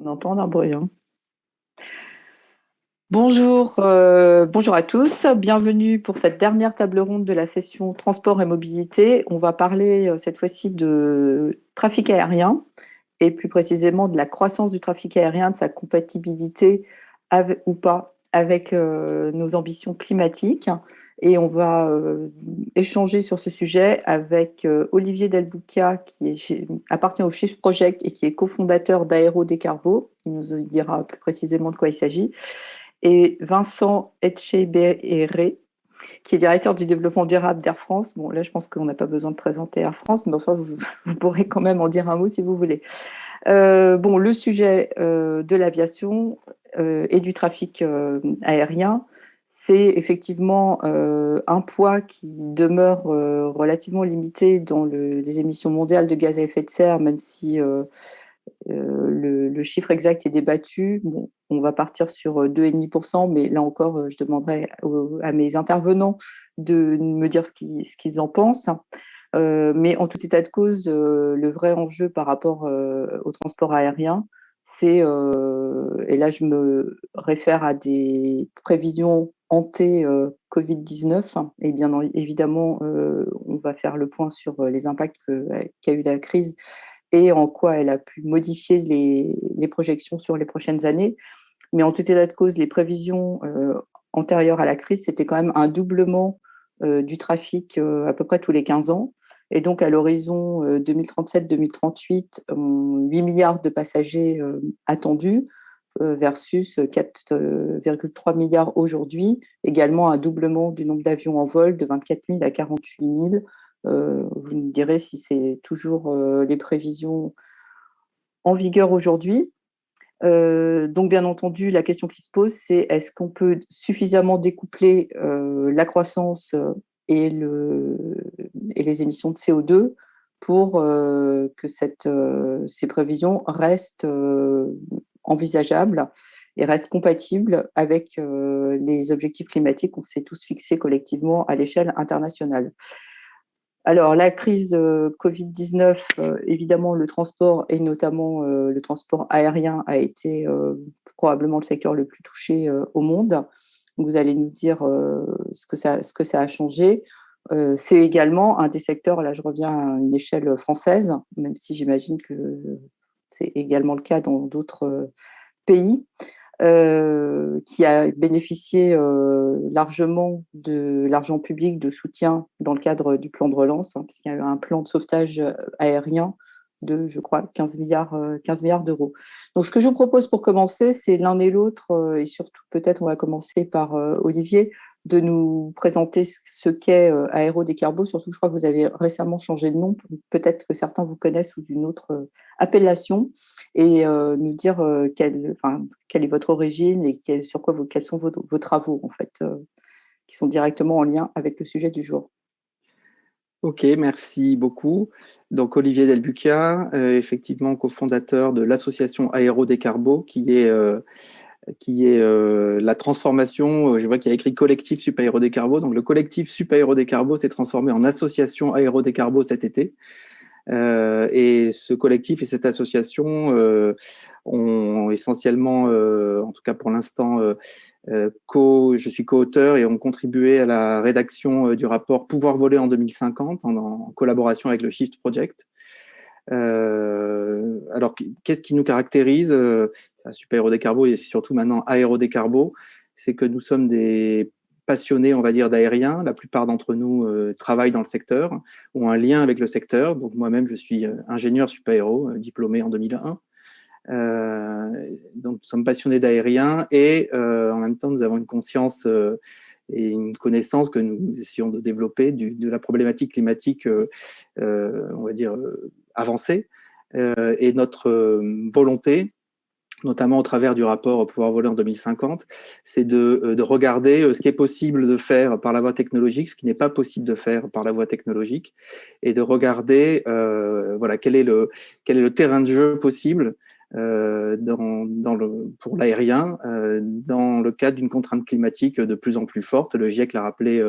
On entend un bruit, hein. Bonjour, bonjour à tous. Bienvenue pour cette dernière table ronde de la session transport et mobilité. On va parler cette fois-ci de trafic aérien et plus précisément de la croissance du trafic aérien, de sa compatibilité ou pas avec nos ambitions climatiques. Et on va échanger sur ce sujet avec Olivier Delbouca, appartient au Shift Project et qui est cofondateur d'Aéro Décarbo. Il nous dira plus précisément de quoi il s'agit. Et Vincent Etcheberré, qui est directeur du développement durable d'Air France. Bon, là, je pense qu'on n'a pas besoin de présenter Air France, mais enfin, vous pourrez quand même en dire un mot si vous voulez. Bon, le sujet de l'aviation et du trafic aérien, c'est effectivement un poids qui demeure relativement limité dans les émissions mondiales de gaz à effet de serre, même si le chiffre exact est débattu. Bon, on va partir sur 2,5%, mais là encore, je demanderai à mes intervenants de me dire ce qu'ils en pensent. Mais en tout état de cause, le vrai enjeu par rapport au transport aérien, et là je me réfère à des prévisions hantées Covid-19, hein, et bien évidemment, on va faire le point sur les impacts qu'a eu la crise et en quoi elle a pu modifier les projections sur les prochaines années. Mais en tout état de cause, les prévisions antérieures à la crise, c'était quand même un doublement du trafic à peu près tous les 15 ans. Et donc, à l'horizon 2037-2038, 8 milliards de passagers attendus versus 4,3 milliards aujourd'hui. Également, un doublement du nombre d'avions en vol de 24 000 à 48 000. Vous me direz si c'est toujours les prévisions en vigueur aujourd'hui. Donc, bien entendu, la question qui se pose, c'est est-ce qu'on peut suffisamment découpler la croissance et, et les émissions de CO2 pour que ces prévisions restent envisageables et restent compatibles avec les objectifs climatiques qu'on s'est tous fixés collectivement à l'échelle internationale. Alors, la crise de Covid-19, évidemment, le transport et notamment le transport aérien a été probablement le secteur le plus touché au monde. Vous allez nous dire ce que ça a changé. C'est également un des secteurs, là je reviens à une échelle française, même si j'imagine que c'est également le cas dans d'autres pays, qui a bénéficié largement de l'argent public de soutien dans le cadre du plan de relance, hein, qui a eu un plan de sauvetage aérien de, je crois, 15 milliards d'euros. Donc, ce que je vous propose pour commencer, c'est l'un et l'autre, et surtout peut-être on va commencer par Olivier, de nous présenter ce qu'est Aérodécarbo. Surtout, je crois que vous avez récemment changé de nom. Peut-être que certains vous connaissent sous une autre appellation et nous dire quelle est votre origine et sur quoi quels sont vos travaux, en fait, qui sont directement en lien avec le sujet du jour. Ok, merci beaucoup. Donc Olivier Delbucca, effectivement cofondateur de l'association Aérodécarbo, qui est la transformation. Je vois qu'il y a écrit collectif Sup Aérodécarbo. Donc le collectif Sup Aérodécarbo s'est transformé en association Aérodécarbo cet été. Et ce collectif et cette association ont essentiellement, en tout cas pour l'instant, je suis co-auteur et ont contribué à la rédaction du rapport Pouvoir voler en 2050 en collaboration avec le Shift Project. Alors, qu'est-ce qui nous caractérise Super Aérodécarbo et surtout maintenant Aérodécarbo, c'est que nous sommes des passionnés, on va dire, d'aérien. La plupart d'entre nous travaillent dans le secteur, ont un lien avec le secteur. Donc moi-même, je suis ingénieur super aéro, diplômé en 2001. Donc nous sommes passionnés d'aérien et en même temps, nous avons une conscience et une connaissance que nous essayons de développer de la problématique climatique, on va dire, avancée. Et notre volonté, notamment au travers du rapport Pouvoir voler en 2050, c'est de regarder ce qui est possible de faire par la voie technologique, ce qui n'est pas possible de faire par la voie technologique, et de regarder voilà, quel est le terrain de jeu possible pour l'aérien dans le cadre d'une contrainte climatique de plus en plus forte. Le GIEC l'a rappelé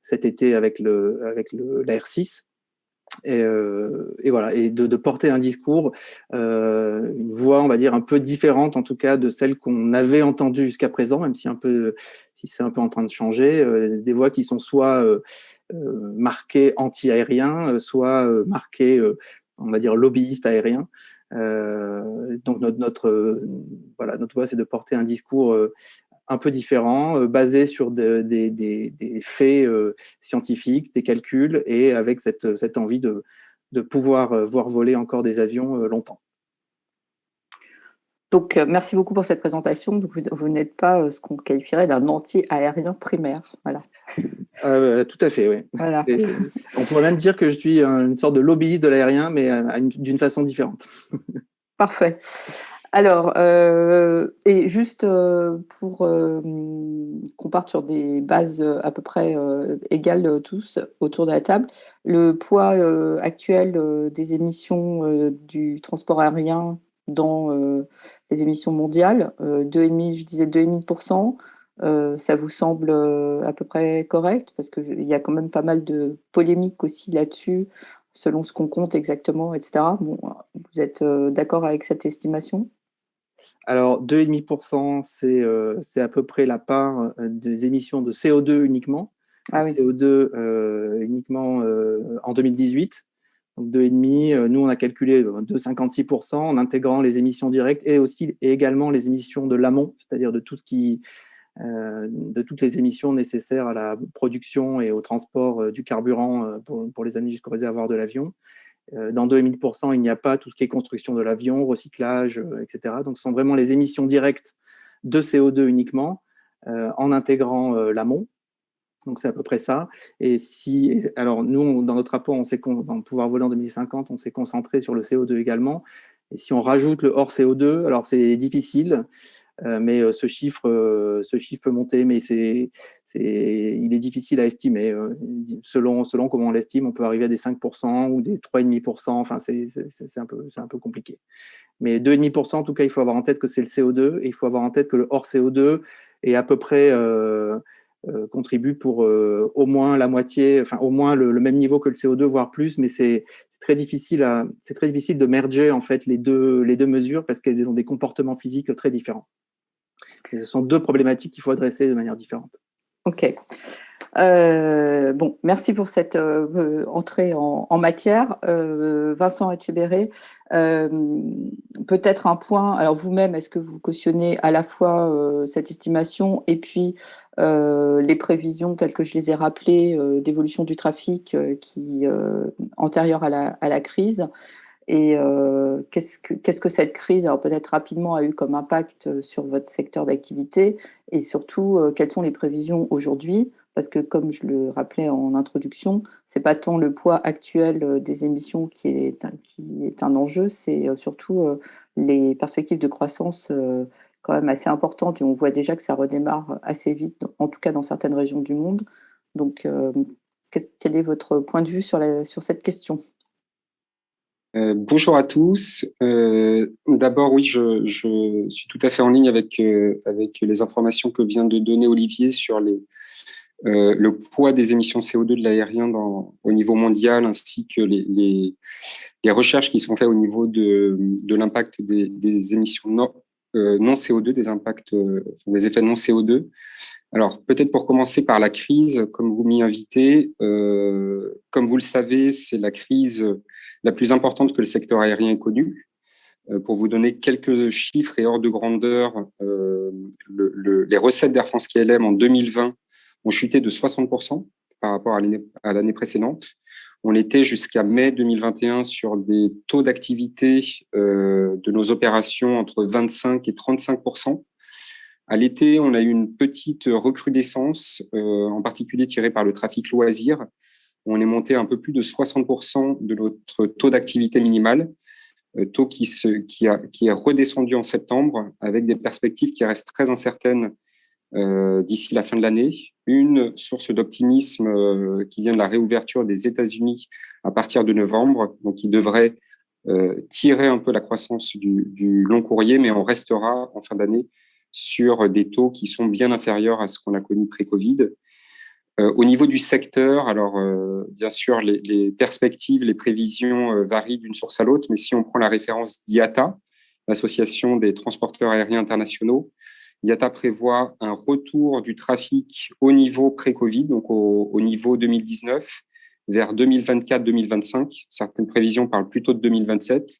cet été avec l'AR6. Et voilà, et de porter un discours, une voix, on va dire, un peu différente, en tout cas, de celle qu'on avait entendue jusqu'à présent, même si c'est un peu en train de changer, des voix qui sont soit marquées anti-aériens, soit marquées, on va dire, lobbyistes aériens. Donc voilà, notre voix, c'est de porter un discours un peu différent, basé sur des faits scientifiques, des calculs, et avec cette envie de pouvoir voir voler encore des avions longtemps. Donc, merci beaucoup pour cette présentation. Donc, vous n'êtes pas ce qu'on qualifierait d'un anti-aérien primaire. Voilà. Tout à fait, oui. Voilà. On pourrait même dire que je suis une sorte de lobbyiste de l'aérien, mais d'une façon différente. Parfait. Alors, et juste pour qu'on parte sur des bases à peu près égales tous autour de la table, le poids actuel des émissions du transport aérien dans les émissions mondiales, 2,5, je disais 2,5%, ça vous semble à peu près correct? Parce qu'il y a quand même pas mal de polémiques aussi là-dessus, selon ce qu'on compte exactement, etc. Bon, vous êtes d'accord avec cette estimation? Alors, 2,5%, c'est à peu près la part des émissions de CO2 uniquement. Ah oui. CO2 uniquement en 2018. Donc 2,5%, nous on a calculé 2,56% en intégrant les émissions directes et également les émissions de l'amont, c'est-à-dire de toutes les émissions nécessaires à la production et au transport du carburant pour les amener jusqu'au réservoir de l'avion. Dans 2,5%, il n'y a pas tout ce qui est construction de l'avion, recyclage, etc. Donc, ce sont vraiment les émissions directes de CO2 uniquement, en intégrant l'amont. Donc, c'est à peu près ça. Alors, nous, dans notre rapport, dans Pouvoir voler en 2050, on s'est concentré sur le CO2 également. Et si on rajoute le hors CO2, alors c'est difficile, mais ce chiffre peut monter, mais il est difficile à estimer. Selon comment on l'estime, on peut arriver à des 5% ou des 3,5%. Enfin, c'est un peu compliqué. Mais 2,5%, en tout cas, il faut avoir en tête que c'est le CO2, et il faut avoir en tête que le hors CO2 est à peu près contribue pour au moins la moitié, enfin au moins le même niveau que le CO2, voire plus, mais c'est très difficile de merger en fait les deux mesures parce qu'elles ont des comportements physiques très différents. Et ce sont deux problématiques qu'il faut adresser de manière différente. Ok. Bon, merci pour cette entrée en matière. Vincent Etcheberry, peut-être un point, alors vous-même, est-ce que vous cautionnez à la fois cette estimation et puis les prévisions telles que je les ai rappelées d'évolution du trafic antérieure à la crise? Et qu'est-ce que cette crise, alors peut-être rapidement, a eu comme impact sur votre secteur d'activité? Et surtout, quelles sont les prévisions aujourd'hui? Parce que, comme je le rappelais en introduction, c'est pas tant le poids actuel des émissions qui est un enjeu, c'est surtout les perspectives de croissance quand même assez importantes. Et on voit déjà que ça redémarre assez vite, en tout cas dans certaines régions du monde. Donc, quel est votre point de vue sur cette question? Bonjour à tous. D'abord, oui, je suis tout à fait en ligne avec les informations que vient de donner Olivier sur le poids des émissions CO2 de l'aérien au niveau mondial, ainsi que les recherches qui sont faites au niveau de l'impact des émissions non CO2, des effets non CO2. Alors, peut-être pour commencer par la crise, comme vous m'y invitez, comme vous le savez, c'est la crise la plus importante que le secteur aérien ait connue. Pour vous donner quelques chiffres et ordres de grandeur, les recettes d'Air France-KLM en 2020 ont chuté de 60% par rapport à l'année précédente. On était jusqu'à mai 2021 sur des taux d'activité de nos opérations entre 25 et 35%. À l'été, on a eu une petite recrudescence, en particulier tirée par le trafic loisir. On est monté à un peu plus de 60% de notre taux d'activité minimal, taux qui est redescendu en septembre avec des perspectives qui restent très incertaines d'ici la fin de l'année. Une source d'optimisme qui vient de la réouverture des États-Unis à partir de novembre, donc qui devrait tirer un peu la croissance du long courrier, mais on restera en fin d'année sur des taux qui sont bien inférieurs à ce qu'on a connu pré-Covid. Au niveau du secteur, alors bien sûr, les perspectives, les prévisions varient d'une source à l'autre, mais si on prend la référence d'IATA, l'Association des transporteurs aériens internationaux, IATA prévoit un retour du trafic au niveau pré-Covid, donc au niveau 2019, vers 2024-2025. Certaines prévisions parlent plutôt de 2027.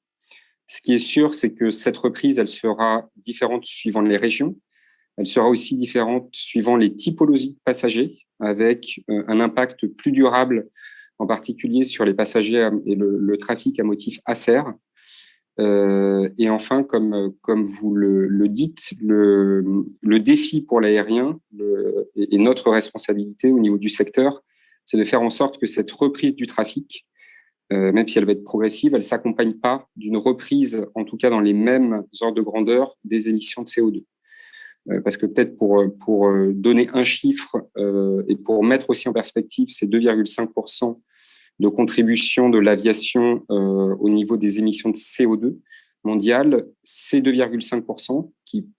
Ce qui est sûr, c'est que cette reprise, elle sera différente suivant les régions. Elle sera aussi différente suivant les typologies de passagers, avec un impact plus durable, en particulier sur les passagers et le trafic à motif affaires. Et enfin, comme vous le dites, le défi pour l'aérien et notre responsabilité au niveau du secteur, c'est de faire en sorte que cette reprise du trafic, même si elle va être progressive, elle ne s'accompagne pas d'une reprise, en tout cas dans les mêmes ordres de grandeur, des émissions de CO2. Parce que peut-être pour donner un chiffre et pour mettre aussi en perspective ces 2,5% de contribution de l'aviation au niveau des émissions de CO2 mondiales, ces 2,5%,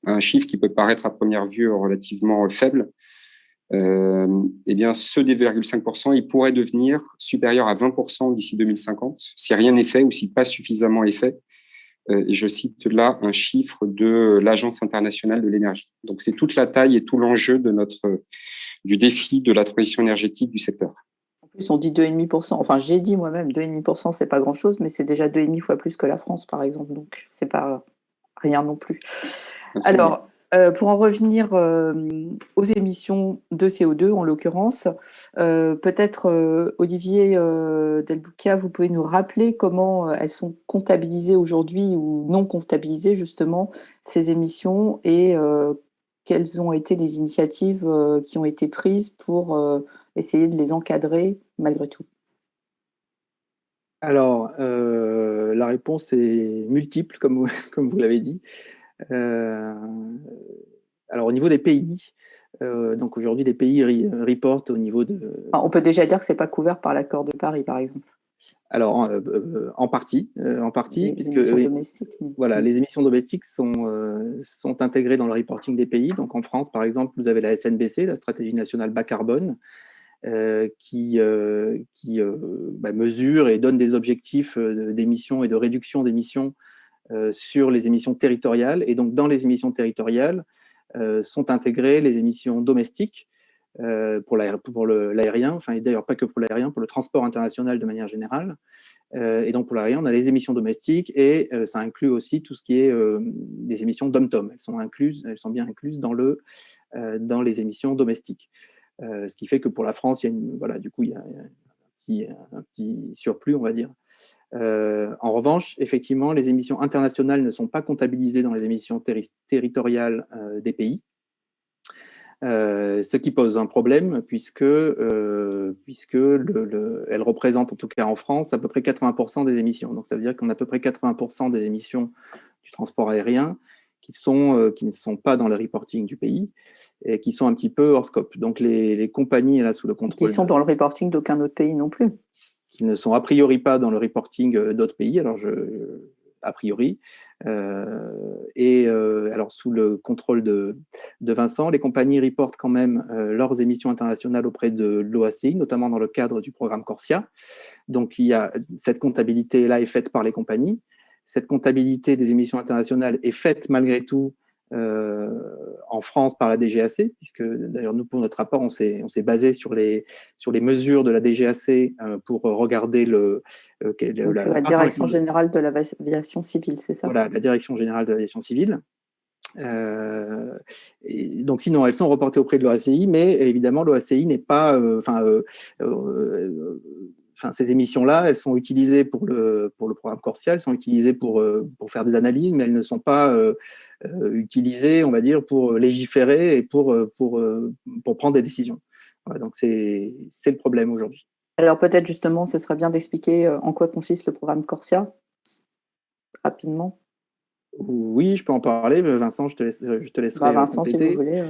un chiffre qui peut paraître à première vue relativement faible, eh bien, ce 2,5%, il pourrait devenir supérieur à 20% d'ici 2050, si rien n'est fait ou si pas suffisamment est fait. Et je cite là un chiffre de l'Agence internationale de l'énergie. Donc, c'est toute la taille et tout l'enjeu du défi de la transition énergétique du secteur. En plus, on dit 2,5%. Enfin, j'ai dit moi-même 2,5%, c'est pas grand-chose, mais c'est déjà 2,5 fois plus que la France, par exemple. Donc, c'est pas rien non plus. Absolument. Alors, pour en revenir aux émissions de CO2, en l'occurrence, peut-être, Olivier Delbouckia, vous pouvez nous rappeler comment elles sont comptabilisées aujourd'hui ou non comptabilisées, justement, ces émissions, et quelles ont été les initiatives qui ont été prises pour essayer de les encadrer malgré tout? Alors, la réponse est multiple, comme vous l'avez dit. Alors, au niveau des pays, donc aujourd'hui, les pays reportent au niveau de... Enfin, on peut déjà dire que ce n'est pas couvert par l'accord de Paris, par exemple. Alors, en partie, Les puisque émissions domestiques. voilà, les émissions domestiques sont intégrées dans le reporting des pays. Donc, en France, par exemple, vous avez la SNBC, la Stratégie nationale bas carbone, qui mesure et donne des objectifs d'émissions et de réduction d'émissions sur les émissions territoriales. Et donc, dans les émissions territoriales sont intégrées les émissions domestiques pour l'aérien, enfin, et d'ailleurs pas que pour l'aérien, pour le transport international de manière générale. Et donc, pour l'aérien, on a les émissions domestiques et ça inclut aussi tout ce qui est les émissions DOMTOM. Elles sont bien incluses dans les émissions domestiques. Ce qui fait que pour la France, il y a un petit surplus, on va dire. En revanche, effectivement, les émissions internationales ne sont pas comptabilisées dans les émissions territoriales des pays, ce qui pose un problème puisque elles représentent, en tout cas en France, à peu près 80% des émissions. Donc ça veut dire qu'on a à peu près 80% des émissions du transport aérien qui ne sont pas dans le reporting du pays et qui sont un petit peu hors scope. Donc les compagnies, là, sous le contrôle... Qui sont dans le reporting d'aucun autre pays non plus. Qui ne sont a priori pas dans le reporting d'autres pays, a priori. Alors, sous le contrôle de Vincent, les compagnies reportent quand même leurs émissions internationales auprès de l'OACI, notamment dans le cadre du programme Corsia. Donc, cette comptabilité-là est faite par les compagnies. Cette comptabilité des émissions internationales est faite malgré tout en France par la DGAC, puisque d'ailleurs nous, pour notre rapport, on s'est basé sur les mesures de la DGAC pour regarder c'est la Direction générale de l'aviation civile, c'est ça? Voilà, la Direction générale de l'aviation civile. Et donc sinon, elles sont reportées auprès de l'OACI, mais évidemment, l'OACI n'est pas... ces émissions-là, elles sont utilisées pour le programme Corsia, elles sont utilisées pour faire des analyses, mais elles ne sont pas utilisées, on va dire, pour légiférer et pour prendre des décisions. Voilà, donc c'est le problème aujourd'hui. Alors peut-être justement, ce serait bien d'expliquer en quoi consiste le programme Corsia, rapidement. Oui, je peux en parler. Vincent, je te laisserai Vincent, compléter. Si vous voulez.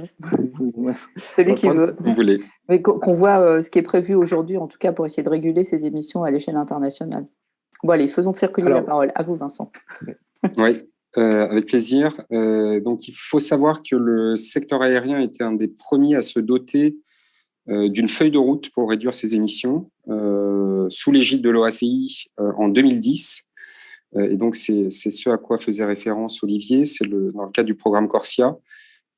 Celui qui veut. Vous voulez. Mais qu'on voit ce qui est prévu aujourd'hui, en tout cas, pour essayer de réguler ces émissions à l'échelle internationale. Bon, allez, faisons circuler la parole. À vous, Vincent. Oui, avec plaisir. Donc, il faut savoir que le secteur aérien était un des premiers à se doter d'une feuille de route pour réduire ses émissions sous l'égide de l'OACI en 2010. Et donc, c'est ce à quoi faisait référence Olivier, c'est dans le cadre du programme Corsia.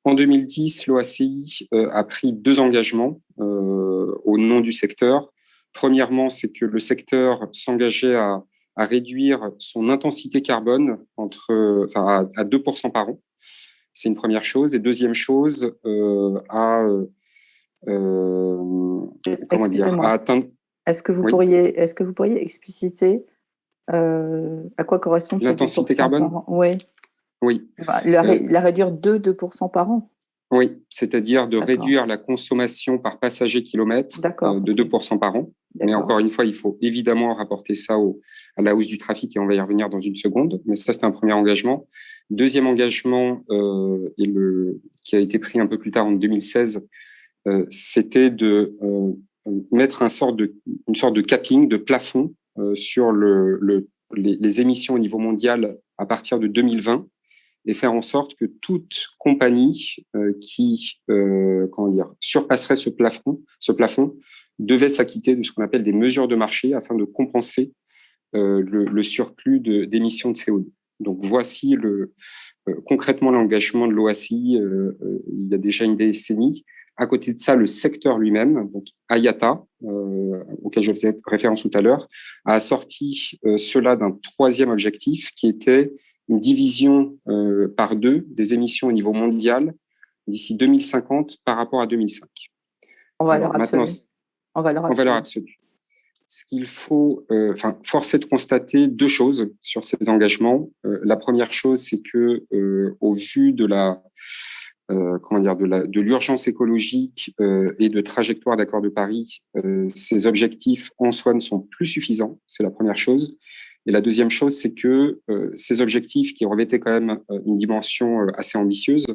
En 2010, l'OACI a pris 2 engagements au nom du secteur. Premièrement, c'est que le secteur s'engageait à réduire son intensité carbone à 2% par an. C'est une première chose. Et deuxième chose, à atteindre. Est-ce que vous pourriez expliciter à quoi correspond l'intensité carbone? Oui. Oui. La réduire de 2% par an. Oui, c'est-à-dire de réduire la consommation par passager kilomètre de 2% par an. Mais encore une fois, il faut évidemment rapporter ça à la hausse du trafic et on va y revenir dans une seconde. Mais ça, c'est un premier engagement. Deuxième engagement, qui a été pris un peu plus tard en 2016, c'était de mettre une sorte de capping, de plafond sur les émissions au niveau mondial à partir de 2020 et faire en sorte que toute compagnie qui surpasserait ce plafond devait s'acquitter de ce qu'on appelle des mesures de marché afin de compenser le surplus d'émissions de CO2. Donc voici concrètement l'engagement de l'OACI il y a déjà une décennie. À côté de ça, le secteur lui-même, donc IATA, auquel je faisais référence tout à l'heure, a assorti cela d'un 3e objectif qui était une division par 2 des émissions au niveau mondial d'ici 2050 par rapport à 2005. En valeur absolue. Ce qu'il faut, force est de constater 2 choses sur ces engagements. La première chose, c'est que au vu de de l'urgence écologique et de trajectoire d'accord de Paris, ces objectifs en soi ne sont plus suffisants. C'est la première chose. Et la deuxième chose, c'est que ces objectifs qui revêtaient quand même une dimension assez ambitieuse,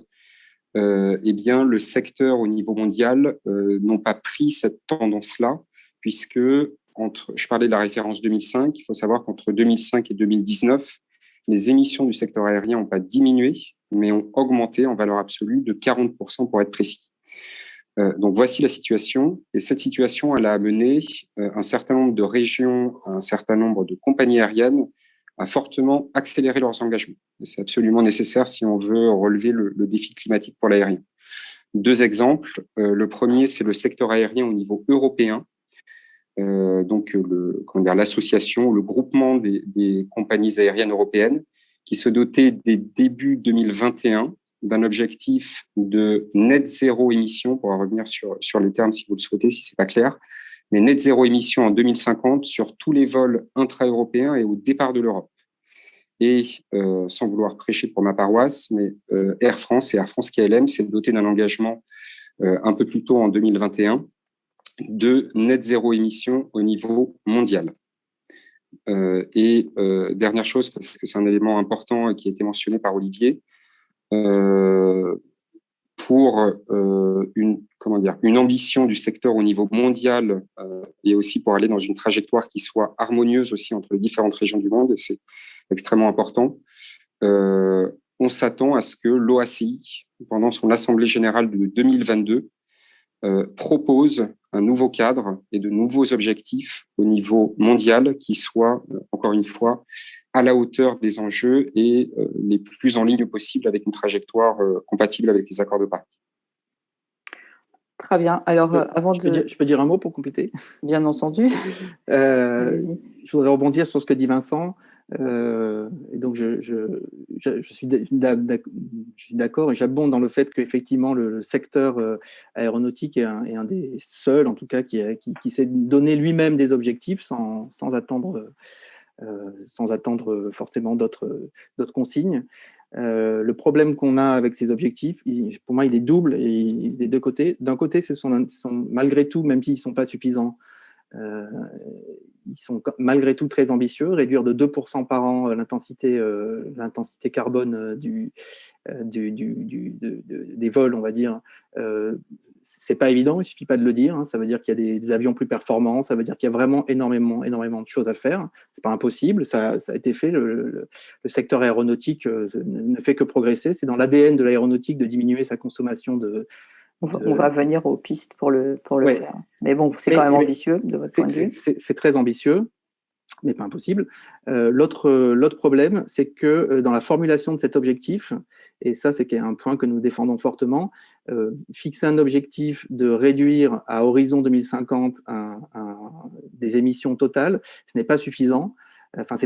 bien, le secteur au niveau mondial n'ont pas pris cette tendance-là, puisque je parlais de la référence 2005, il faut savoir qu'entre 2005 et 2019, les émissions du secteur aérien n'ont pas diminué, mais ont augmenté en valeur absolue de 40% pour être précis. Donc voici la situation. Et cette situation, elle a amené un certain nombre de régions, un certain nombre de compagnies aériennes à fortement accélérer leurs engagements. Et c'est absolument nécessaire si on veut relever le défi climatique pour l'aérien. 2 exemples. Le premier, c'est le secteur aérien au niveau européen. Donc l'association, le groupement des compagnies aériennes européennes qui se dotait dès début 2021 d'un objectif de net zéro émission, pour revenir sur les termes si vous le souhaitez, si c'est pas clair, mais net zéro émission en 2050 sur tous les vols intra-européens et au départ de l'Europe. Et sans vouloir prêcher pour ma paroisse, mais Air France et Air France KLM s'est doté d'un engagement un peu plus tôt en 2021 de net zéro émission au niveau mondial. Dernière chose, parce que c'est un élément important qui a été mentionné par Olivier, pour une ambition du secteur au niveau mondial et aussi pour aller dans une trajectoire qui soit harmonieuse aussi entre les différentes régions du monde, et c'est extrêmement important, on s'attend à ce que l'OACI, pendant son assemblée générale de 2022, propose un nouveau cadre et de nouveaux objectifs au niveau mondial qui soient, encore une fois, à la hauteur des enjeux et les plus en ligne possible avec une trajectoire compatible avec les accords de Paris. Très bien. Alors, je peux dire un mot pour compléter? Bien entendu. Je voudrais rebondir sur ce que dit Vincent. Et donc, je suis d'accord et j'abonde dans le fait qu'effectivement, le secteur aéronautique est un des seuls, en tout cas, qui s'est donné lui-même des objectifs sans attendre forcément d'autres consignes. Le problème qu'on a avec ces objectifs, pour moi, il est double et des 2 côtés. D'un côté, ce sont malgré tout, même s'ils ne sont pas suffisants, ils sont malgré tout très ambitieux. Réduire de 2% par an l'intensité carbone des vols, on va dire, c'est pas évident, il suffit pas de le dire, hein. Ça veut dire qu'il y a des avions plus performants, ça veut dire qu'il y a vraiment énormément de choses à faire. C'est pas impossible, ça a été fait. Le secteur aéronautique ne fait que progresser. C'est dans l'ADN de l'aéronautique de diminuer sa consommation On va venir aux pistes pour le Ouais. faire. Mais bon, c'est quand même ambitieux de votre point de vue. C'est très ambitieux, mais pas impossible. L'autre problème, c'est que dans la formulation de cet objectif, et ça c'est un point que nous défendons fortement, fixer un objectif de réduire à horizon 2050 des émissions totales, ce n'est pas suffisant. Enfin,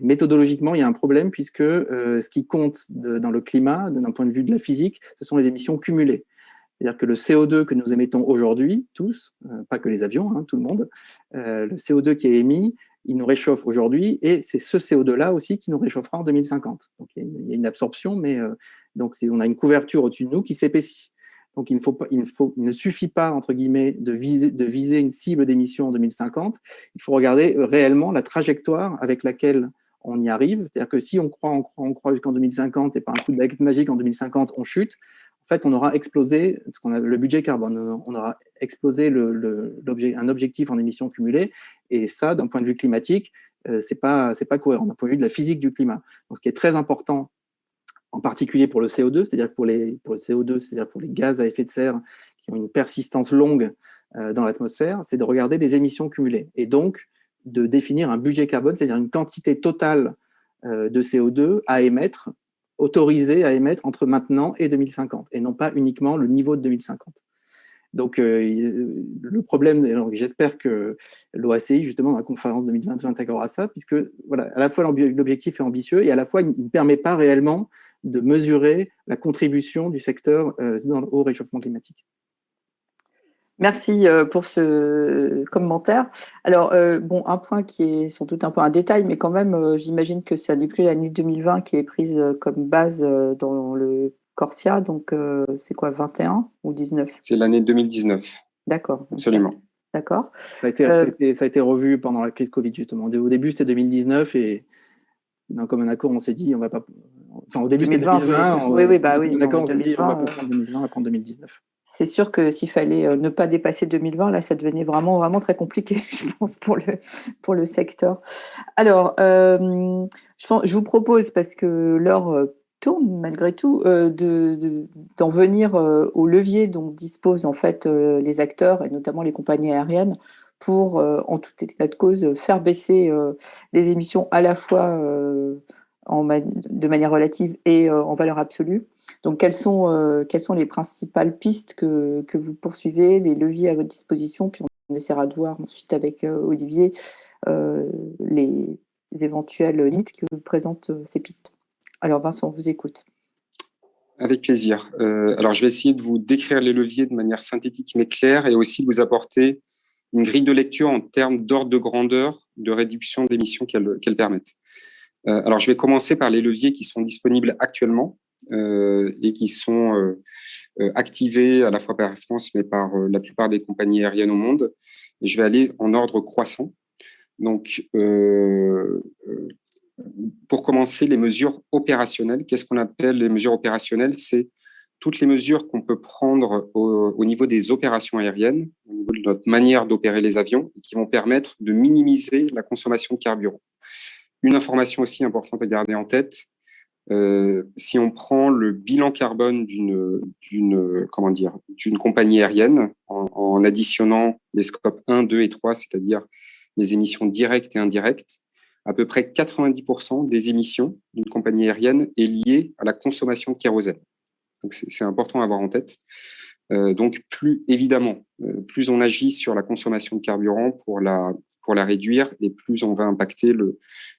méthodologiquement, il y a un problème puisque ce qui compte dans le climat, d'un point de vue de la physique, ce sont les émissions cumulées. C'est-à-dire que le CO2 que nous émettons aujourd'hui, tous, pas que les avions, hein, tout le monde, le CO2 qui est émis, il nous réchauffe aujourd'hui et c'est ce CO2-là aussi qui nous réchauffera en 2050. Donc il y a une absorption, mais donc on a une couverture au-dessus de nous qui s'épaissit. Donc il ne suffit pas, entre guillemets, de viser une cible d'émission en 2050. Il faut regarder réellement la trajectoire avec laquelle on y arrive. C'est-à-dire que si on croit jusqu'en 2050 et par un coup de baguette magique en 2050, on chute, en fait, on aura explosé le budget carbone. On aura explosé un objectif en émissions cumulées. Et ça, d'un point de vue climatique, c'est pas cohérent d'un point de vue de la physique du climat. Donc, ce qui est très important, en particulier pour le CO2, c'est-à-dire pour le CO2, c'est-à-dire pour les gaz à effet de serre qui ont une persistance longue dans l'atmosphère, c'est de regarder les émissions cumulées. Et donc, de définir un budget carbone, c'est-à-dire une quantité totale de CO2 à émettre, autorisé à émettre entre maintenant et 2050, et non pas uniquement le niveau de 2050. Donc, le problème, j'espère que l'OACI, justement, dans la conférence 2020, intégrera ça, puisque, voilà, à la fois l'objectif est ambitieux et à la fois, il ne permet pas réellement de mesurer la contribution du secteur au réchauffement climatique. Merci pour ce commentaire. Alors, bon, un point qui est sans doute un peu un détail, mais quand même, j'imagine que ça n'est plus l'année 2020 qui est prise comme base dans le Corsia. Donc, c'est quoi, 21 ou 19? C'est l'année 2019. D'accord. Absolument. D'accord. Ça a été revu pendant la crise Covid, justement. Au début, c'était 2019 et dans commun accord, on s'est dit, on va pas. Enfin, au début, c'était 2020. Oui, bah oui. D'accord, on s'est dit, on va pas prendre 2020, on va prendre 2019. C'est sûr que s'il fallait ne pas dépasser 2020, là, ça devenait vraiment, vraiment très compliqué, je pense, pour le secteur. Alors, je vous propose, parce que l'heure tourne malgré tout, d'en venir au levier dont disposent en fait les acteurs, et notamment les compagnies aériennes, pour, en tout état de cause, faire baisser les émissions à la fois de manière relative et en valeur absolue. Donc, quelles sont les principales pistes que vous poursuivez, les leviers à votre disposition, puis on essaiera de voir ensuite avec Olivier les éventuelles limites que présentent ces pistes. Alors, Vincent, on vous écoute. Avec plaisir. Alors, je vais essayer de vous décrire les leviers de manière synthétique mais claire et aussi de vous apporter une grille de lecture en termes d'ordre de grandeur de réduction d'émissions qu'elles permettent. Alors, je vais commencer par les leviers qui sont disponibles actuellement et qui sont activés à la fois par Air France mais par la plupart des compagnies aériennes au monde. Et je vais aller en ordre croissant. Donc, pour commencer, les mesures opérationnelles. Qu'est-ce qu'on appelle les mesures opérationnelles? C'est toutes les mesures qu'on peut prendre au niveau des opérations aériennes, au niveau de notre manière d'opérer les avions, et qui vont permettre de minimiser la consommation de carburant. Une information aussi importante à garder en tête, si on prend le bilan carbone d'une compagnie aérienne en additionnant les scopes 1, 2 et 3, c'est-à-dire les émissions directes et indirectes, à peu près 90% des émissions d'une compagnie aérienne est liée à la consommation de kérosène. Donc, c'est important à avoir en tête. Donc, plus on agit sur la consommation de carburant pour la réduire, et plus on va impacter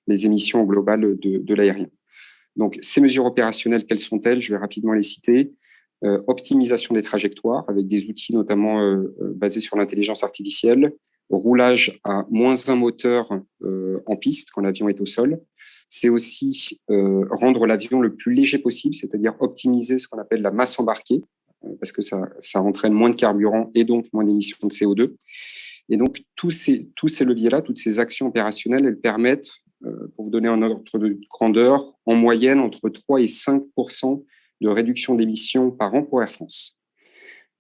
les émissions globales de l'aérien. Donc, ces mesures opérationnelles, quelles sont-elles? Je vais rapidement les citer. Optimisation des trajectoires avec des outils notamment basés sur l'intelligence artificielle, roulage à -1 moteur en piste quand l'avion est au sol. C'est aussi rendre l'avion le plus léger possible, c'est-à-dire optimiser ce qu'on appelle la masse embarquée, parce que ça entraîne moins de carburant et donc moins d'émissions de CO2. Et donc, tous ces leviers-là, toutes ces actions opérationnelles, elles permettent, pour vous donner un ordre de grandeur, en moyenne entre 3 et 5% de réduction d'émissions par an pour Air France.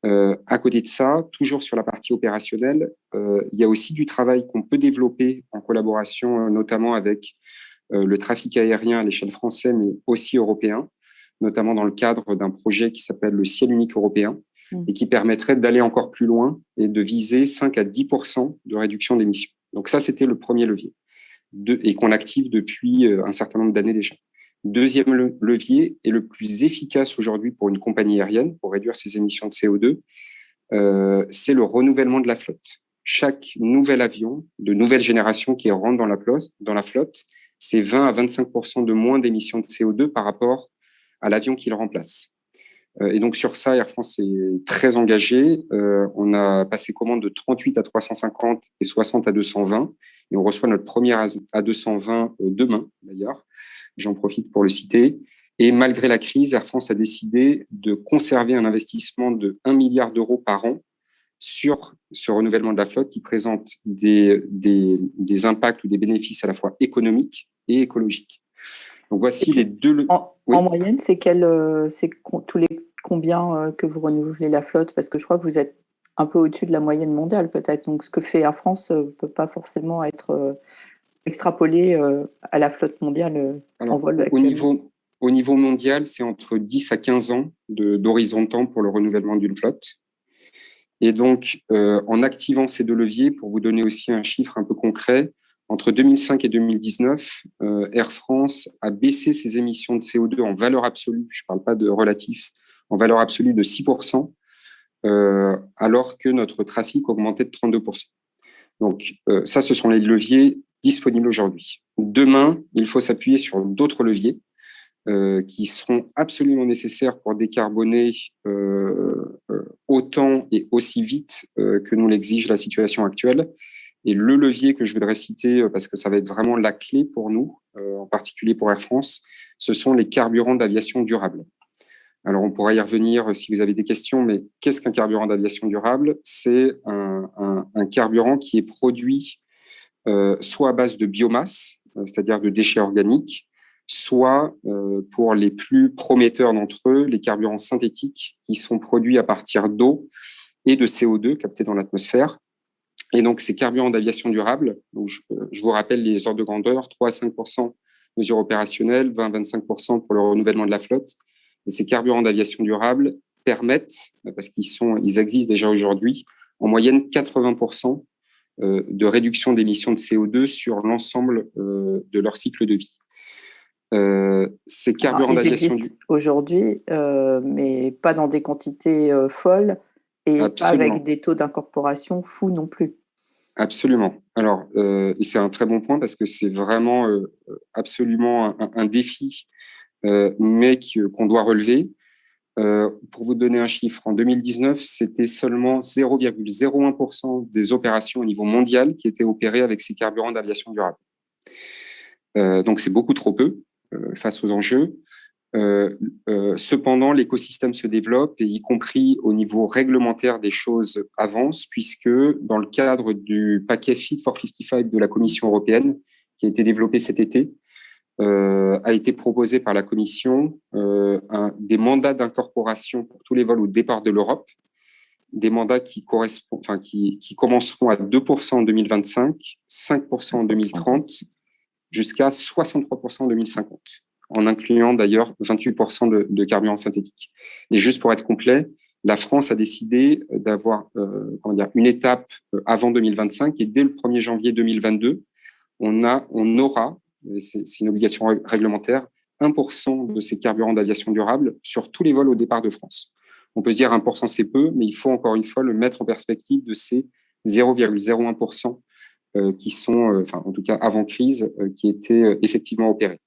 À côté de ça, toujours sur la partie opérationnelle, il y a aussi du travail qu'on peut développer en collaboration notamment avec le trafic aérien à l'échelle française, mais aussi européen, notamment dans le cadre d'un projet qui s'appelle le ciel unique européen et qui permettrait d'aller encore plus loin et de viser 5 à 10% de réduction d'émissions. Donc ça, c'était le premier levier et qu'on active depuis un certain nombre d'années déjà. Deuxième levier, et le plus efficace aujourd'hui pour une compagnie aérienne pour réduire ses émissions de CO2, c'est le renouvellement de la flotte. Chaque nouvel avion de nouvelle génération qui rentre dans la flotte, c'est 20 à 25% de moins d'émissions de CO2 par rapport à l'avion qui le remplace. Et donc sur ça, Air France est très engagé. On a passé commande de 38 à 350 et 60 à 220. Et on reçoit notre premier A220 demain, d'ailleurs. J'en profite pour le citer. Et malgré la crise, Air France a décidé de conserver un investissement de 1 milliard d'euros par an sur ce renouvellement de la flotte qui présente des impacts ou des bénéfices à la fois économiques et écologiques. Donc voici les deux... En moyenne, c'est tous les combien que vous renouvelez la flotte? Parce que je crois que vous êtes un peu au-dessus de la moyenne mondiale peut-être. Donc ce que fait Air France ne peut pas forcément être extrapolé à la flotte mondiale en vol actuellement. Au niveau mondial, c'est entre 10 à 15 ans d'horizon de temps pour le renouvellement d'une flotte. Et donc, en activant ces deux leviers, pour vous donner aussi un chiffre un peu concret, entre 2005 et 2019, Air France a baissé ses émissions de CO2 en valeur absolue, je ne parle pas de relatif, en valeur absolue de 6%, alors que notre trafic augmentait de 32%. Donc, ça, ce sont les leviers disponibles aujourd'hui. Demain, il faut s'appuyer sur d'autres leviers qui seront absolument nécessaires pour décarboner autant et aussi vite que nous l'exige la situation actuelle. Et le levier que je voudrais citer, parce que ça va être vraiment la clé pour nous, en particulier pour Air France, ce sont les carburants d'aviation durable. Alors, on pourra y revenir si vous avez des questions, mais qu'est-ce qu'un carburant d'aviation durable? C'est un carburant qui est produit soit à base de biomasse, c'est-à-dire de déchets organiques, soit pour les plus prometteurs d'entre eux, les carburants synthétiques qui sont produits à partir d'eau et de CO2 captés dans l'atmosphère. Et donc, ces carburants d'aviation durable, donc je vous rappelle les ordres de grandeur, 3 à 5% mesures opérationnelles, 20 à 25% pour le renouvellement de la flotte. Et ces carburants d'aviation durable permettent, parce qu'ils existent déjà aujourd'hui, en moyenne 80% de réduction d'émissions de CO2 sur l'ensemble de leur cycle de vie. Ces carburants d'aviation existent aujourd'hui, mais pas dans des quantités folles et Absolument. pas avec des taux d'incorporation fous non plus. Absolument. Alors, c'est un très bon point parce que c'est vraiment absolument un défi, mais qu'on doit relever. Pour vous donner un chiffre, en 2019, c'était seulement 0,01% des opérations au niveau mondial qui étaient opérées avec ces carburants d'aviation durable. Donc, c'est beaucoup trop peu face aux enjeux. Cependant, l'écosystème se développe et y compris au niveau réglementaire des choses avancent puisque dans le cadre du paquet Fit for 55 de la Commission européenne qui a été développé cet été, a été proposé par la Commission des mandats d'incorporation pour tous les vols au départ de l'Europe, des mandats qui commenceront à 2% en 2025, 5% en 2030, jusqu'à 63% en 2050. En incluant d'ailleurs 28% de carburants synthétiques. Et juste pour être complet, la France a décidé d'avoir une étape avant 2025 et dès le 1er janvier 2022, on aura, c'est une obligation réglementaire, 1% de ces carburants d'aviation durable sur tous les vols au départ de France. On peut se dire 1% c'est peu, mais il faut encore une fois le mettre en perspective de ces 0,01% qui sont, en tout cas avant crise, qui étaient effectivement opérés.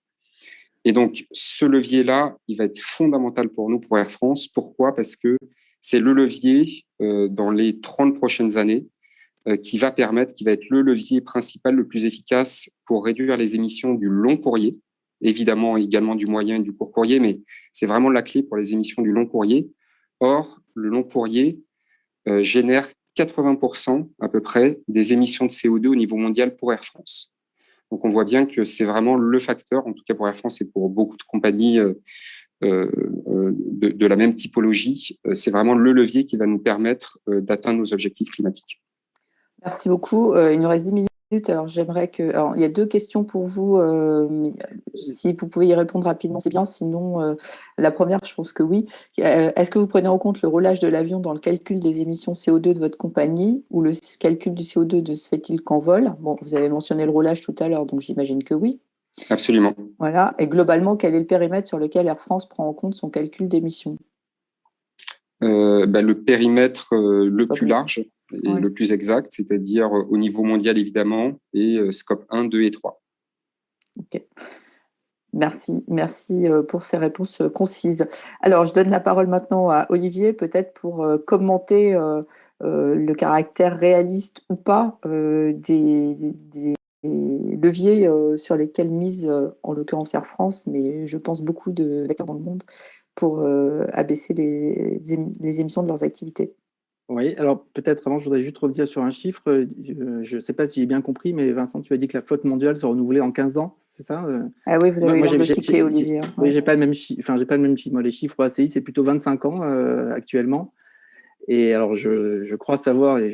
Et donc, ce levier-là, il va être fondamental pour nous, pour Air France. Pourquoi? Parce que c'est le levier dans les 30 prochaines années qui va être le levier principal, le plus efficace pour réduire les émissions du long courrier, évidemment également du moyen et du court courrier, mais c'est vraiment la clé pour les émissions du long courrier. Or, le long courrier génère 80% à peu près des émissions de CO2 au niveau mondial pour Air France. Donc, on voit bien que c'est vraiment le facteur, en tout cas pour Air France et pour beaucoup de compagnies de la même typologie, c'est vraiment le levier qui va nous permettre d'atteindre nos objectifs climatiques. Merci beaucoup. Il nous reste 10 minutes. Alors, j'aimerais que. Alors, il y a deux questions pour vous. Mais si vous pouvez y répondre rapidement, c'est bien. Sinon, la première, je pense que oui. Est-ce que vous prenez en compte le roulage de l'avion dans le calcul des émissions CO2 de votre compagnie ou le calcul du CO2 ne se fait-il qu'en vol? Bon, vous avez mentionné le roulage tout à l'heure, donc j'imagine que oui. Absolument. Voilà. Et globalement, quel est le périmètre sur lequel Air France prend en compte son calcul d'émissions? Le périmètre le plus Pardon. large et Ouais. le plus exact, c'est-à-dire au niveau mondial évidemment, et scope 1, 2 et 3. Ok. Merci pour ces réponses concises. Alors, je donne la parole maintenant à Olivier, peut-être pour commenter le caractère réaliste ou pas des leviers sur lesquels mise, en l'occurrence Air France, mais je pense beaucoup d'acteurs dans le monde, pour abaisser les émissions de leurs activités. Oui, alors peut-être avant, je voudrais juste revenir sur un chiffre. Je ne sais pas si j'ai bien compris, mais Vincent, tu as dit que la flotte mondiale se renouvelait en 15 ans, c'est ça? Ah oui, vous Moi, avez eu moi, l'angle de ticket, Olivier. oui, Ouais. j'ai pas le même chiffre. Enfin, j'ai pas le même chiffre. Moi, les chiffres ACI, c'est plutôt 25 ans actuellement. Et alors, je crois savoir, et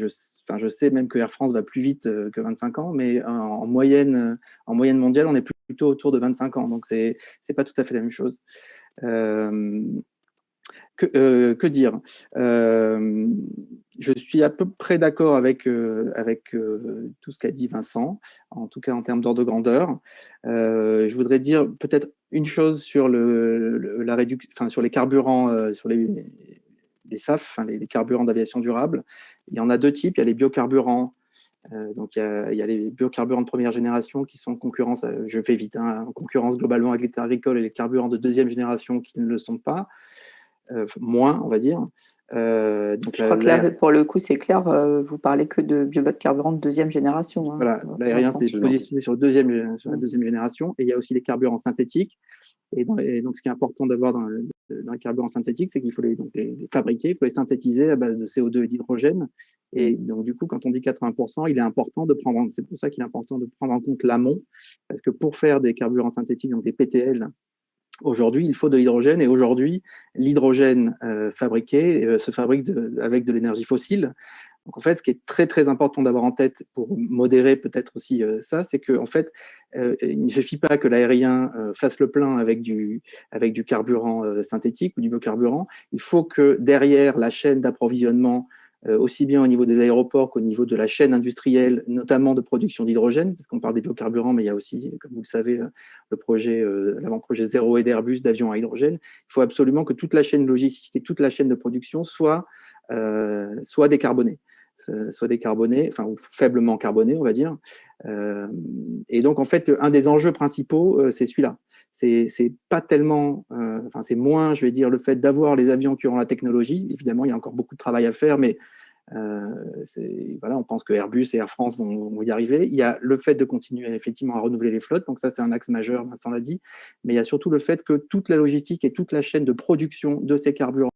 enfin, je sais même que Air France va plus vite que 25 ans, mais en moyenne mondiale, on est plutôt autour de 25 ans. Donc, c'est pas tout à fait la même chose. Euh, que dire? Je suis à peu près d'accord avec tout ce qu'a dit Vincent, en tout cas en termes d'ordre de grandeur. Je voudrais dire peut-être une chose sur la réduction, enfin, sur les carburants, sur les SAF, enfin, les carburants d'aviation durable. Il y en a deux types. Il y a les biocarburants. Donc, il y a les biocarburants de première génération qui sont en concurrence, je fais vite, hein, en concurrence globalement avec les terres agricoles, et les carburants de deuxième génération qui ne le sont pas. Moins, on va dire. Donc Je crois que là, pour le coup, c'est clair, vous parlez que de biocarburants de deuxième génération. Hein, voilà, l'aérien s'est Absolument. positionné sur la deuxième génération, et il y a aussi les carburants synthétiques. Et donc, ce qui est important d'avoir dans un carburant synthétique, c'est qu'il faut les fabriquer, il faut les synthétiser à base de CO2 et d'hydrogène. Et donc, du coup, quand on dit 80%, il est important c'est pour ça qu'il est important de prendre en compte l'amont, parce que pour faire des carburants synthétiques, donc des PTL, aujourd'hui, il faut de l'hydrogène, et aujourd'hui, l'hydrogène fabriqué se fabrique avec de l'énergie fossile. Donc, en fait, ce qui est très, très important d'avoir en tête pour modérer peut-être aussi ça, c'est qu'en fait, il ne suffit pas que l'aérien fasse le plein avec du carburant synthétique ou du biocarburant. Il faut que derrière la chaîne d'approvisionnement, aussi bien au niveau des aéroports qu'au niveau de la chaîne industrielle, notamment de production d'hydrogène, parce qu'on parle des biocarburants, mais il y a aussi, comme vous le savez, l'avant-projet Zéro et d'Airbus d'avions à hydrogène. Il faut absolument que toute la chaîne logistique et toute la chaîne de production soit décarbonée. Enfin, ou faiblement carbonée, on va dire. Et donc, en fait, un des enjeux principaux, c'est celui-là. C'est pas tellement, enfin, c'est moins, je vais dire, le fait d'avoir les avions qui auront la technologie. Évidemment, il y a encore beaucoup de travail à faire, mais voilà, on pense que Airbus et Air France vont y arriver. Il y a le fait de continuer effectivement à renouveler les flottes, donc ça, c'est un axe majeur, Vincent l'a dit, mais il y a surtout le fait que toute la logistique et toute la chaîne de production de ces carburants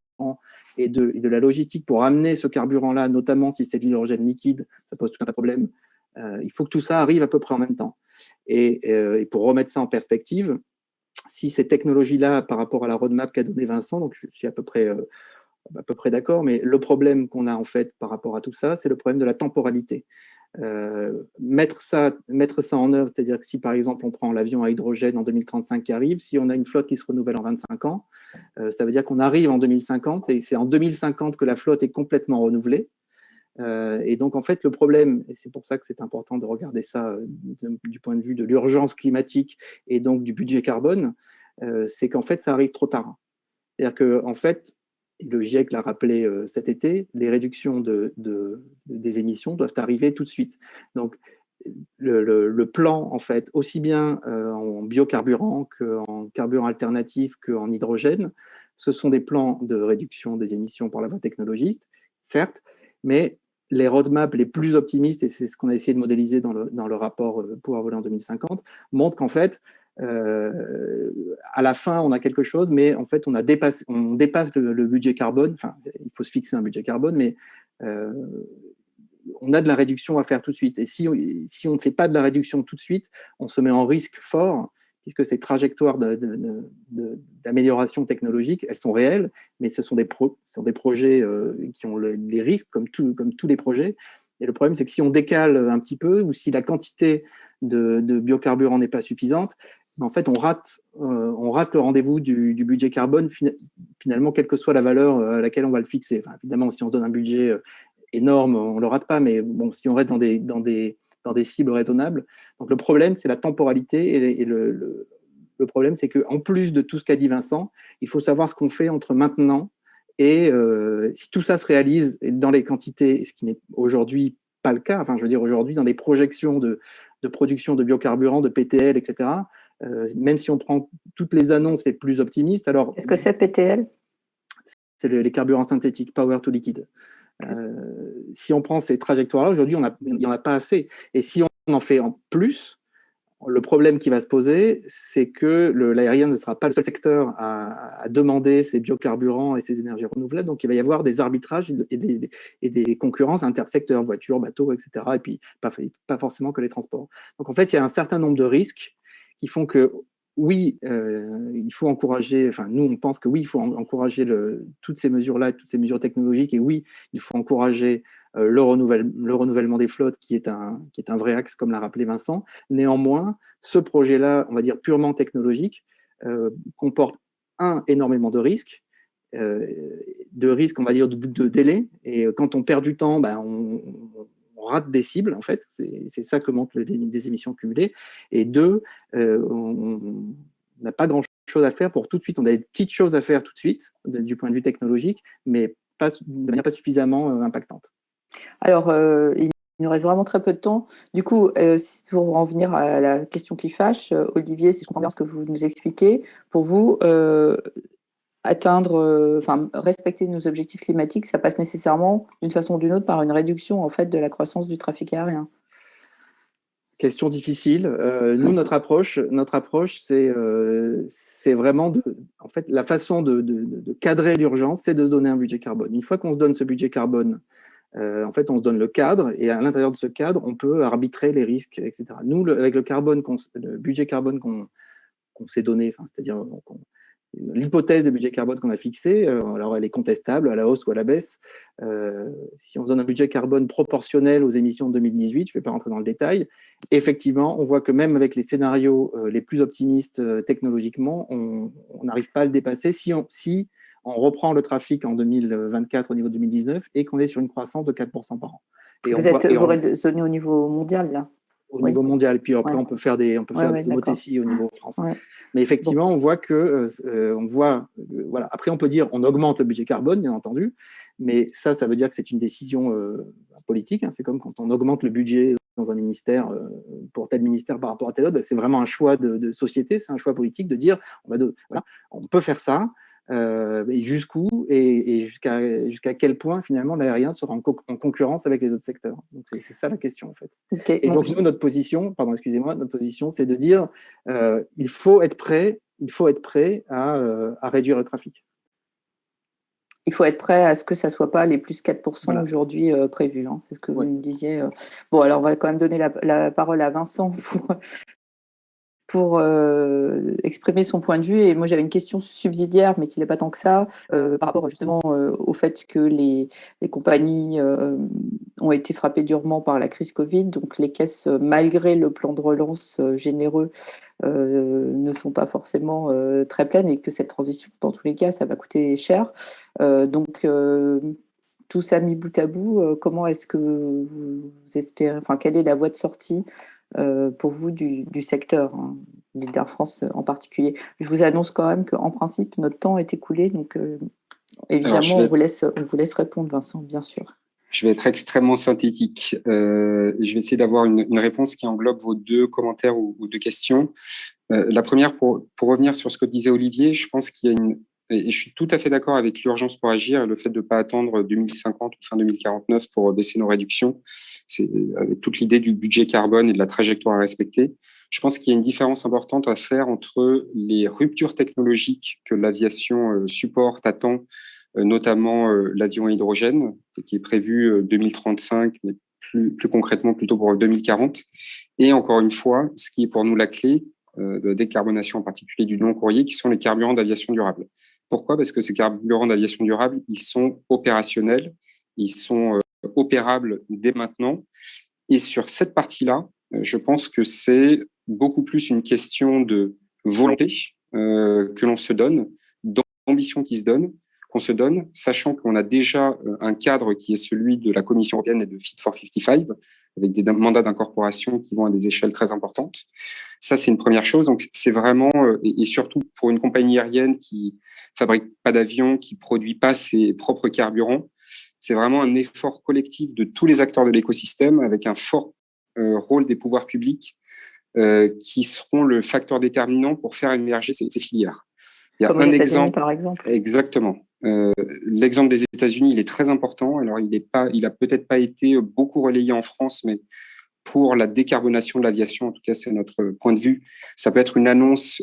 et de la logistique pour amener ce carburant-là, notamment si c'est de l'hydrogène liquide, ça pose tout un tas de problèmes. Il faut que tout ça arrive à peu près en même temps. Et pour remettre ça en perspective, si ces technologies-là, par rapport à la roadmap qu'a donné Vincent, donc je suis à peu près d'accord, mais le problème qu'on a en fait par rapport à tout ça, c'est le problème de la temporalité. Mettre ça en œuvre, c'est-à-dire que si par exemple on prend l'avion à hydrogène en 2035 qui arrive, si on a une flotte qui se renouvelle en 25 ans, ça veut dire qu'on arrive en 2050 et c'est en 2050 que la flotte est complètement renouvelée. Et donc en fait le problème, et c'est pour ça que c'est important de regarder ça du point de vue de l'urgence climatique et donc du budget carbone, c'est qu'en fait ça arrive trop tard. C'est-à-dire que en fait, le GIEC l'a rappelé cet été, les réductions des émissions doivent arriver tout de suite. Donc, le plan, en fait, aussi bien en biocarburant qu'en carburant alternatif qu'en hydrogène, ce sont des plans de réduction des émissions par la voie technologique, certes, mais les roadmaps les plus optimistes, et c'est ce qu'on a essayé de modéliser dans le rapport Pouvoir voler en 2050, montrent qu'en fait, à la fin, on a quelque chose, mais en fait, on dépasse le budget carbone. Enfin, il faut se fixer un budget carbone, mais on a de la réduction à faire tout de suite. Et si on ne fait pas de la réduction tout de suite, on se met en risque fort, puisque ces trajectoires d'amélioration technologique, elles sont réelles, mais ce sont des projets qui ont des risques, comme tous les projets. Et le problème, c'est que si on décale un petit peu ou si la quantité de biocarburant n'est pas suffisante, en fait, on rate le rendez-vous du budget carbone, finalement, quelle que soit la valeur à laquelle on va le fixer. Enfin, évidemment, si on se donne un budget énorme, on ne le rate pas, mais bon, si on reste dans des cibles raisonnables. Donc, le problème, c'est la temporalité et le problème, c'est qu'en plus de tout ce qu'a dit Vincent, il faut savoir ce qu'on fait entre maintenant et si tout ça se réalise dans les quantités, ce qui n'est aujourd'hui pas le cas, enfin, je veux dire, aujourd'hui, dans des projections de production de biocarburants, de PTL, etc., même si on prend toutes les annonces les plus optimistes, alors… Qu'est-ce que c'est PTL? C'est les carburants synthétiques, Power to Liquid. Si on prend ces trajectoires-là, aujourd'hui, il n'y en a pas assez. Et si on en fait en plus, le problème qui va se poser, c'est que l'aérien ne sera pas le seul secteur à demander ces biocarburants et ces énergies renouvelables. Donc, il va y avoir des arbitrages et des concurrences intersecteurs, voitures, bateaux, etc. Et puis, pas forcément que les transports. Donc, en fait, il y a un certain nombre de risques qui font que, oui, il faut encourager, enfin, nous, on pense que oui, il faut encourager toutes ces mesures-là, toutes ces mesures technologiques, et oui, il faut encourager le renouvellement des flottes, qui est un vrai axe, comme l'a rappelé Vincent. Néanmoins, ce projet-là, on va dire purement technologique, comporte énormément de risques, on va dire, de délai. Et quand on perd du temps, on rate des cibles, en fait. C'est ça que montrent des émissions cumulées. Et deux, on n'a pas grand-chose à faire pour tout de suite. On a des petites choses à faire tout de suite, du point de vue technologique, mais de manière pas suffisamment impactante. Alors, il nous reste vraiment très peu de temps. Du coup, pour en venir à la question qui fâche, Olivier, si je comprends bien ce que vous nous expliquez, pour vous, respecter nos objectifs climatiques, ça passe nécessairement, d'une façon ou d'une autre, par une réduction en fait, de la croissance du trafic aérien. Question difficile. Nous, notre approche, c'est vraiment en fait, la façon de cadrer l'urgence, c'est de se donner un budget carbone. Une fois qu'on se donne ce budget carbone, en fait, on se donne le cadre, et à l'intérieur de ce cadre, on peut arbitrer les risques, etc. Nous, avec le budget carbone qu'on s'est donné, c'est-à-dire l'hypothèse de budget carbone qu'on a fixé, alors elle est contestable à la hausse ou à la baisse. Si on se donne un budget carbone proportionnel aux émissions de 2018, je ne vais pas rentrer dans le détail, effectivement, on voit que même avec les scénarios les plus optimistes technologiquement, on n'arrive pas à le dépasser si on reprend le trafic en 2024 au niveau de 2019 et qu'on est sur une croissance de 4% par an. Et vous raisonnez au niveau mondial, là? Au niveau mondial, puis après on peut faire des hypothèses au niveau France. Ouais. Mais effectivement, on voit que, voilà. Après on peut dire on augmente le budget carbone, bien entendu, mais ça veut dire que c'est une décision politique. Hein. C'est comme quand on augmente le budget dans un ministère pour tel ministère par rapport à tel autre, c'est vraiment un choix de société, c'est un choix politique de dire on peut faire ça. Et jusqu'où et jusqu'à quel point finalement l'aérien sera en concurrence avec les autres secteurs. Donc c'est ça la question en fait. Okay, et donc nous, notre position, c'est de dire il faut être prêt à réduire le trafic. Il faut être prêt à ce que ça ne soit pas les plus 4% aujourd'hui prévus. Hein. C'est ce que vous me disiez. Bon, alors on va quand même donner la parole à Vincent pour exprimer son point de vue. Et moi, j'avais une question subsidiaire, mais qui n'est pas tant que ça, par rapport justement au fait que les compagnies ont été frappées durement par la crise Covid. Donc, les caisses, malgré le plan de relance généreux, ne sont pas forcément très pleines et que cette transition, dans tous les cas, ça va coûter cher. Donc, tout ça mis bout à bout, comment est-ce que vous espérez, quelle est la voie de sortie pour vous du secteur, hein, d'Air France en particulier? Je vous annonce quand même qu'en principe, notre temps est écoulé, donc évidemment, on vous laisse répondre, Vincent, bien sûr. Je vais être extrêmement synthétique. Je vais essayer d'avoir une réponse qui englobe vos deux commentaires ou deux questions. La première, pour revenir sur ce que disait Olivier, je pense qu'il y a et je suis tout à fait d'accord avec l'urgence pour agir et le fait de ne pas attendre 2050 ou fin 2049 pour baisser nos réductions. C'est avec toute l'idée du budget carbone et de la trajectoire à respecter. Je pense qu'il y a une différence importante à faire entre les ruptures technologiques que l'aviation supporte, attend, notamment l'avion à hydrogène, qui est prévu 2035, mais plus concrètement plutôt pour 2040. Et encore une fois, ce qui est pour nous la clé de décarbonation, en particulier du long courrier, qui sont les carburants d'aviation durable. Pourquoi ? Parce que ces carburants d'aviation durable, ils sont opérationnels, ils sont opérable dès maintenant. Et sur cette partie-là, je pense que c'est beaucoup plus une question de volonté que l'on se donne, d'ambition qu'on se donne, sachant qu'on a déjà un cadre qui est celui de la Commission européenne et de Fit for 55, avec des mandats d'incorporation qui vont à des échelles très importantes. Ça, c'est une première chose. Donc, c'est vraiment, et surtout pour une compagnie aérienne qui fabrique pas d'avions, qui produit pas ses propres carburants, c'est vraiment un effort collectif de tous les acteurs de l'écosystème, avec un fort rôle des pouvoirs publics qui seront le facteur déterminant pour faire émerger ces filières. Il y a comme un exemple, par exemple. Exactement. L'exemple des États-Unis, il est très important. Alors, il a peut-être pas été beaucoup relayé en France, mais pour la décarbonation de l'aviation, en tout cas, c'est notre point de vue. Ça peut être une annonce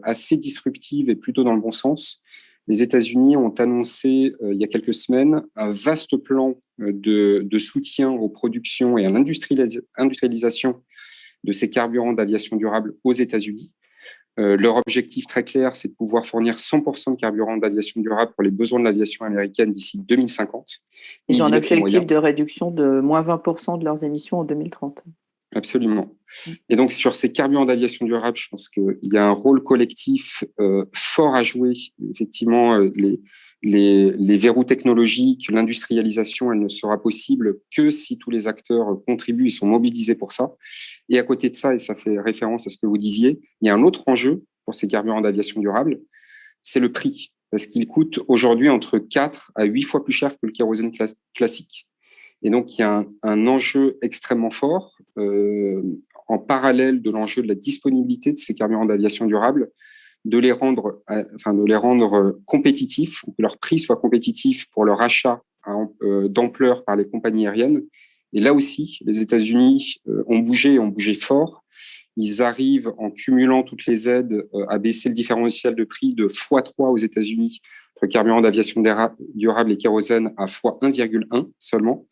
assez disruptive et plutôt dans le bon sens. Les États-Unis ont annoncé il y a quelques semaines un vaste plan de soutien aux productions et à l'industrialisation de ces carburants d'aviation durable aux États-Unis. Leur objectif très clair, c'est de pouvoir fournir 100% de carburant d'aviation durable pour les besoins de l'aviation américaine d'ici 2050. Ils ont un objectif de réduction de moins 20% de leurs émissions en 2030. Absolument. Et donc, sur ces carburants d'aviation durable, je pense qu'il y a un rôle collectif fort à jouer. Effectivement, les verrous technologiques, l'industrialisation, elle ne sera possible que si tous les acteurs contribuent et sont mobilisés pour ça. Et à côté de ça, et ça fait référence à ce que vous disiez, il y a un autre enjeu pour ces carburants d'aviation durable, c'est le prix. Parce qu'il coûte aujourd'hui entre 4 à 8 fois plus cher que le kérosène classique. Et donc, il y a un enjeu extrêmement fort en parallèle de l'enjeu de la disponibilité de ces carburants d'aviation durable, de les rendre compétitifs, que leur prix soit compétitif pour leur achat d'ampleur par les compagnies aériennes. Et là aussi, les États-Unis ont bougé fort. Ils arrivent, en cumulant toutes les aides, à baisser le différentiel de prix de x3 aux États-Unis entre carburant d'aviation durable et kérosène à x1,1 seulement.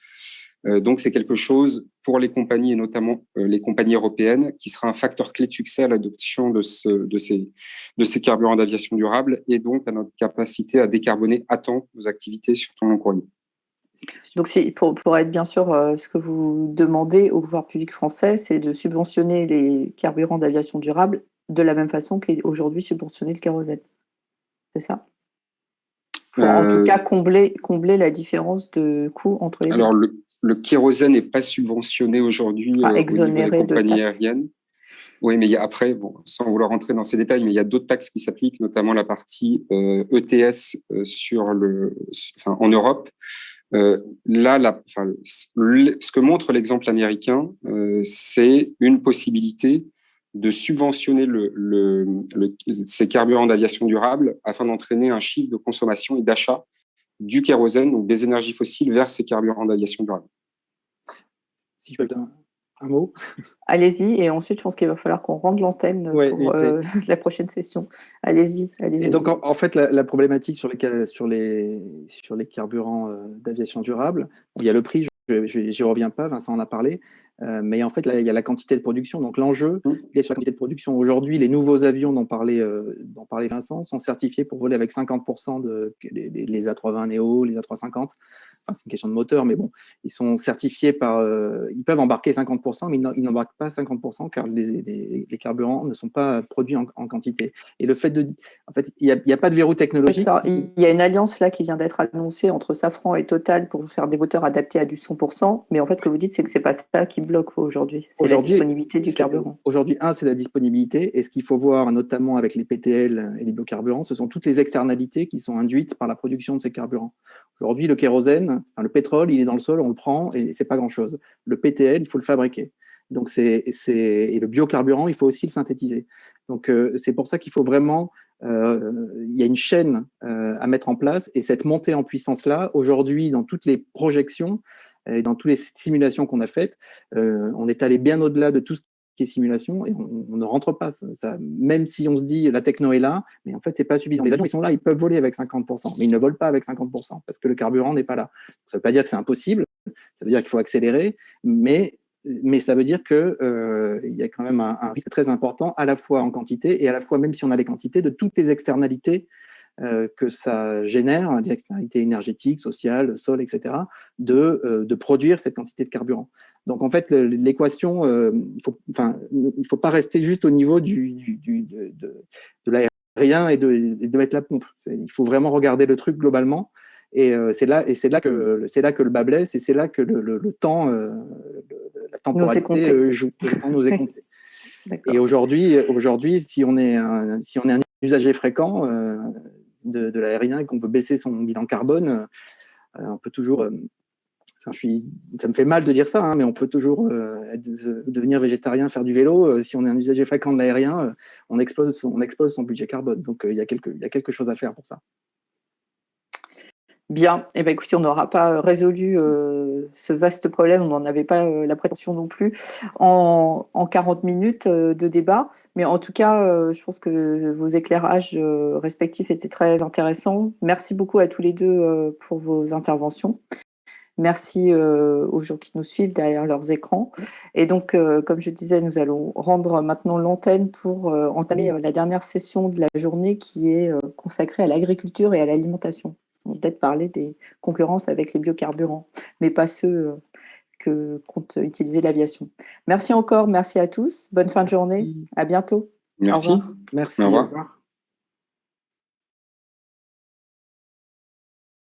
Donc, c'est quelque chose pour les compagnies, et notamment les compagnies européennes, qui sera un facteur clé de succès à l'adoption de ces carburants d'aviation durable et donc à notre capacité à décarboner à temps nos activités sur ton long courrier. Donc, pour être bien sûr, ce que vous demandez au pouvoir public français, c'est de subventionner les carburants d'aviation durable de la même façon qu'est aujourd'hui subventionné le kérosène. C'est ça ? Pour en tout cas combler la différence de coût entre les deux. Alors, le kérosène n'est pas subventionné aujourd'hui au niveau des compagnies aériennes. Oui, mais il y a après, sans vouloir rentrer dans ces détails, mais il y a d'autres taxes qui s'appliquent, notamment la partie ETS en Europe. Là, ce que montre l'exemple américain, c'est une possibilité de subventionner ces carburants d'aviation durable afin d'entraîner un chiffre de consommation et d'achat du kérosène, donc des énergies fossiles, vers ces carburants d'aviation durable. Si je peux dire un mot. Allez-y, et ensuite, je pense qu'il va falloir qu'on rende l'antenne pour la prochaine session. Allez-y. Et donc, en fait, la problématique sur les carburants d'aviation durable, il y a le prix, j'y reviens pas, Vincent en a parlé, mais en fait, là, il y a la quantité de production. Donc, l'enjeu, il est sur la quantité de production. Aujourd'hui, les nouveaux avions dont parlait Vincent sont certifiés pour voler avec 50% les A320 Neo, les A350. Enfin, c'est une question de moteur, mais bon, ils sont certifiés ils peuvent embarquer 50%, mais ils n'embarquent pas 50% car les carburants ne sont pas produits en quantité. Et le fait en fait, il n'y a pas de verrou technologique. Il y a une alliance là qui vient d'être annoncée entre Safran et Total pour faire des moteurs adaptés à du 100%, mais en fait, ce que vous dites, c'est que c'est pas ça qui bloque aujourd'hui. C'est la disponibilité du carburant. Aujourd'hui, c'est la disponibilité, et ce qu'il faut voir notamment avec les PTL et les biocarburants, ce sont toutes les externalités qui sont induites par la production de ces carburants. Aujourd'hui, le kérosène, le pétrole, il est dans le sol, on le prend et c'est pas grand-chose. Le PTL, il faut le fabriquer. Donc et le biocarburant, il faut aussi le synthétiser. Donc c'est pour ça qu'il faut vraiment, il y a une chaîne à mettre en place, et cette montée en puissance-là, aujourd'hui, dans toutes les projections et dans toutes les simulations qu'on a faites, on est allé bien au-delà de tout ce qui est simulation, et on ne rentre pas. Ça, même si on se dit la techno est là, mais en fait, c'est pas suffisant. Les avions, ils sont là, ils peuvent voler avec 50%, mais ils ne volent pas avec 50% parce que le carburant n'est pas là. Ça ne veut pas dire que c'est impossible, ça veut dire qu'il faut accélérer, mais ça veut dire qu'il y a quand même un risque très important, à la fois en quantité et à la fois, même si on a les quantités, de toutes les externalités que ça génère, des externalités énergétiques, sociales, sol, etc., de produire cette quantité de carburant. Donc, en fait, l'équation, il faut pas rester juste au niveau de l'aérien et de mettre la pompe. Il faut vraiment regarder le truc globalement. Et c'est là que le bas blesse, et c'est là que le temps, la temporalité joue. Le temps nous est compté. Et aujourd'hui, si on est un usager fréquent de l'aérien et qu'on veut baisser son bilan carbone, on peut toujours. Ça me fait mal de dire ça, hein, mais on peut toujours devenir végétarien, faire du vélo. Si on est un usager fréquent de l'aérien, on explose son budget carbone. Donc il y a quelque chose à faire pour ça. Bien, eh ben, écoutez, on n'aura pas résolu ce vaste problème, on n'en avait pas la prétention non plus en 40 minutes de débat, mais en tout cas, je pense que vos éclairages respectifs étaient très intéressants. Merci beaucoup à tous les deux pour vos interventions. Merci aux gens qui nous suivent derrière leurs écrans. Et donc, comme je disais, nous allons rendre maintenant l'antenne pour entamer la dernière session de la journée qui est consacrée à l'agriculture et à l'alimentation. On va peut-être parler des concurrences avec les biocarburants, mais pas ceux que compte utiliser l'aviation. Merci encore, merci à tous. Bonne fin de journée. À bientôt. Merci. Au revoir. Merci. Au revoir. Au revoir.